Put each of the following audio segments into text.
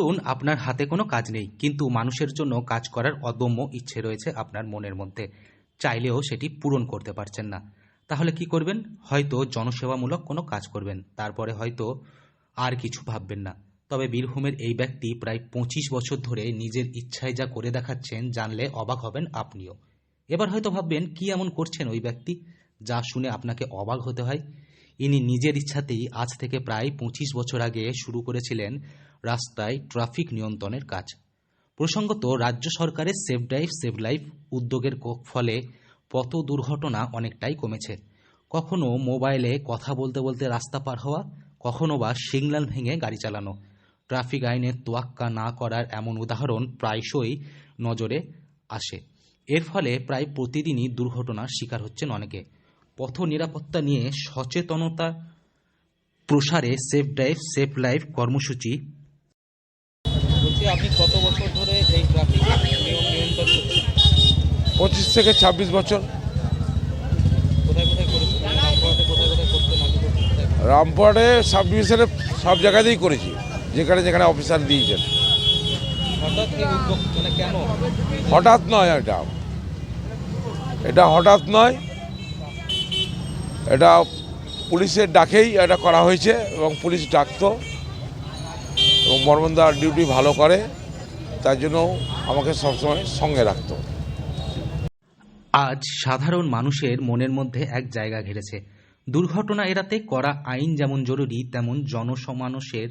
ধরুন আপনার হাতে কোনো কাজ নেই, কিন্তু মানুষের জন্য কাজ করার অদম্য ইচ্ছে রয়েছে আপনার মনের মধ্যে, চাইলেও সেটি পূরণ করতে পারছেন না। তাহলে কি করবেন? হয়তো জনসেবামূলক কোনো কাজ করবেন, তারপরে হয়তো আর কিছু ভাববেন না। তবে বীরভূমের এই ব্যক্তি প্রায় 25 বছর ধরে নিজের ইচ্ছায় যা করে দেখাচ্ছেন, জানলে অবাক হবেন আপনিও। এবার হয়তো ভাববেন, কি এমন করছেন ওই ব্যক্তি যা শুনে আপনাকে অবাক হতে হয়? ইনি নিজের ইচ্ছাতেই আজ থেকে প্রায় 25 বছর আগে শুরু করেছিলেন রাস্তায় ট্রাফিক নিয়ন্ত্রণের কাজ। প্রসঙ্গত, রাজ্য সরকারের সেভ ড্রাইভ সেভ লাইফ উদ্যোগের ফলে পথ দুর্ঘটনা অনেকটাই কমেছে। কখনো মোবাইলে কথা বলতে বলতে রাস্তা পার হওয়া, কখনো বা সিগন্যাল ভেঙে গাড়ি চালানো। ট্রাফিক আইনের তোয়াক্কা না করার এমন উদাহরণ প্রায়শই নজরে আসে। এর ফলে প্রায় প্রতিদিনই দুর্ঘটনার শিকার হচ্ছেন অনেকে। পথ নিরাপত্তা নিয়ে সচেতনতা প্রসারে সেভ ড্রাইভ সেভ লাইফ কর্মসূচি। বলছি, আপনি কত বছর ধরে এই ট্রাফিক নিয়ম নিয়ন্ত্রণ করছেন? 25 থেকে 26 বছর। কোথায় কোথায় করেছেন? রামপুরহাটে কোথায় কোথায় করতেন? আগে করতেন কোথায়? রামপুরহাটে সাব ডিভিশনে সব জায়গাতেই করেছি, যেখানে যেখানে অফিসার দিয়েছেন। হঠাৎ এই উদ্যোগ মানে কেন? হঠাৎ নয়, এটা হঠাৎ নয়, এটা পুলিশের ডাকেই এটা করা হয়েছে এবং পুলিশ ডাকতো এবং বর্মনদার ডিউটি ভালো করে, তার জন্য আমাকে সবসময় সঙ্গে রাখতো। আজ সাধারণ মানুষের মনের মধ্যে এক জায়গা ঘিরেছে। দুর্ঘটনা এড়াতে কড়া আইন যেমন জরুরি, তেমন জনসমানুষের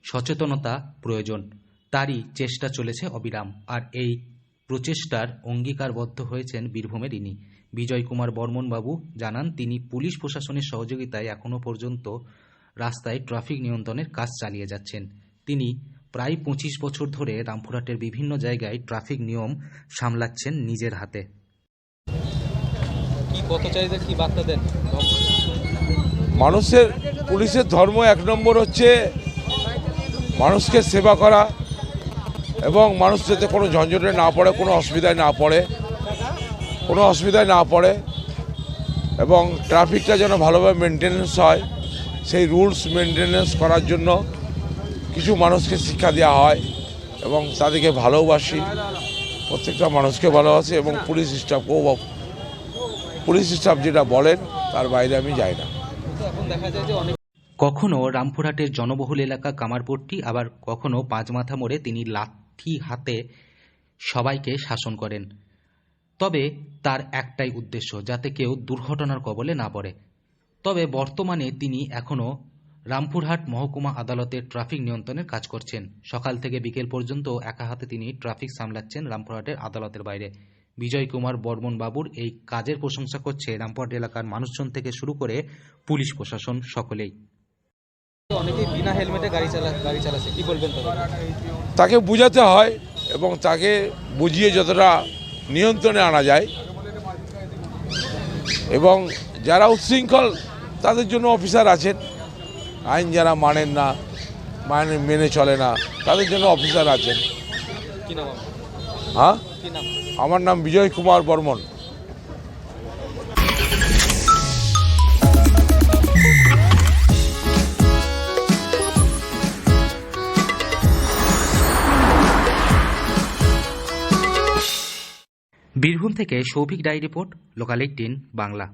সচেতনতা প্রয়োজন। তারই চেষ্টা চলেছে অবিরাম। আর এই প্রচেষ্টার অঙ্গীকারবদ্ধ হয়েছেন বীরভূমের ইনি বিজয় কুমার বর্মন বাবু। জানান, তিনি পুলিশ প্রশাসনের সহযোগিতায় এখনও পর্যন্ত রাস্তায় ট্রাফিক নিয়ন্ত্রণের কাজ চালিয়ে যাচ্ছেন। তিনি প্রায় 25 বছর ধরে রামপুরহাটের বিভিন্ন জায়গায় ট্রাফিক নিয়ম সামলাচ্ছেন নিজের হাতে। কি পথচারীদের কি বার্তা দেন? মানুষের পুলিশের ধর্ম 1 নম্বর হচ্ছে মানুষকে সেবা করা এবং মানুষ যাতে কোনো ঝঞ্ঝটে না পড়ে, কোনো অসুবিধায় না পড়ে এবং ট্রাফিকটা যেন ভালোভাবে মেনটেন্যান্স হয়, সেই রুলস মেনটেন্যান্স করার জন্য কিছু মানুষকে শিক্ষা দেওয়া হয় এবং তাদেরকে ভালোবাসি, প্রত্যেকটা মানুষকে ভালোবাসি এবং পুলিশ স্টাফ যেটা বলেন তার বাইরে আমি যাই না। এখন দেখা যায় যে অনেক কখনো রামপুরহাটের জনবহুল এলাকা কামারপট্টি, আবার কখনো পাঁচমাথা মোড়ে তিনি লাঠি হাতে সবাইকে শাসন করেন। তবে তার একটাই উদ্দেশ্য, যাতে কেউ দুর্ঘটনার কবলে না পড়ে। তবে বর্তমানে তিনি এখনও রামপুরহাট মহকুমা আদালতের ট্রাফিক নিয়ন্ত্রণের কাজ করছেন। সকাল থেকে বিকেল পর্যন্ত একা হাতে তিনি ট্রাফিক সামলাচ্ছেন রামপুরহাটের আদালতের বাইরে। বিজয় কুমার বর্মন বাবুর এই কাজের প্রশংসা করছে রামপুরহাট এলাকার মানুষজন থেকে শুরু করে পুলিশ প্রশাসন সকলেই। অনেকেই বিনা হেলমেটে গাড়ি চালাচ্ছে, কি বলবেন তাকে বুঝাতে হয় এবং তাকে বুঝিয়ে যতটা নিয়ন্ত্রণে আনা যায়, এবং যারা উচ্ছৃঙ্খল তাদের জন্য অফিসার আছেন, আইন যারা মানেন না, মেনে চলে না, তাদের জন্য অফিসার আছেন। কি নাম? হ্যাঁ, কি নাম? আমার নাম বিজয় কুমার বর্মন। বীরভূম থেকে Souvik diary report, local 18 Bangla.